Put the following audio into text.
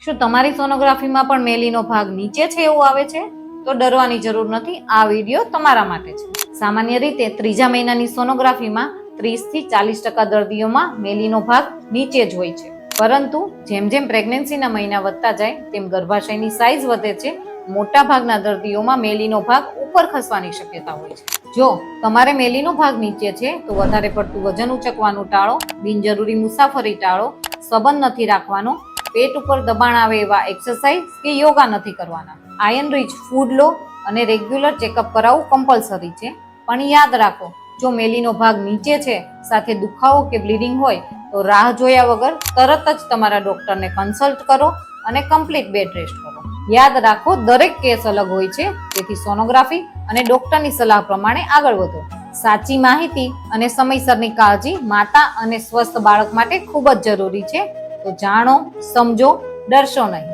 શું તમારી સોનોગ્રાફીમાં પણ મેલીનો ભાગ નીચે છે એવું આવે છે? તો ડરવાની જરૂર નથી, આ વિડીયો તમારા માટે છે. સામાન્ય રીતે ત્રીજા મહિનાની સોનોગ્રાફીમાં 30 થી 40% દર્દીઓમાં મેલીનો ભાગ નીચે જ હોય છે. પરંતુ જેમ જેમ પ્રેગ્નન્સીના મહિના વધતા જાય તેમ ગર્ભાશયની સાઇઝ વધે છે. મોટા ભાગના દર્દીઓમાં મેલીનો ભાગ ઉપર ખસવાની શક્યતા હોય છે. જો તમારે મેલીનો ભાગ નીચે છે તો વધારે પડતું વજન ઉચકવાનું ટાળો, બિનજરૂરી મુસાફરી ટાળો, સંબંધ નથી રાખવાનો, પેટ ઉપર દબાણ આવે એવા એક્સરસાઇઝ કે યોગા નથી કરવાના, આયર્ન રીચ ફૂડ લો અને રેગ્યુલર ચેકઅપ કરાવવું કમ્પલસરી છે. પણ યાદ રાખો, જો મેલીનો ભાગ નીચે છે સાથે દુખાવો કે બ્લીડિંગ હોય તો રાહ જોયા વગર તરત જ તમારા ડોક્ટરને કન્સલ્ટ કરો અને કમ્પ્લીટ બેડ રેસ્ટ કરો. યાદ રાખો, દરેક કેસ અલગ હોય છે, તેથી સોનોગ્રાફી અને ડોક્ટરની સલાહ પ્રમાણે આગળ વધો. સાચી માહિતી અને સમયસરની કાળજી માતા અને સ્વસ્થ બાળક માટે ખૂબ જ જરૂરી છે. તો જાણો, સમજો, ડરશો નહીં.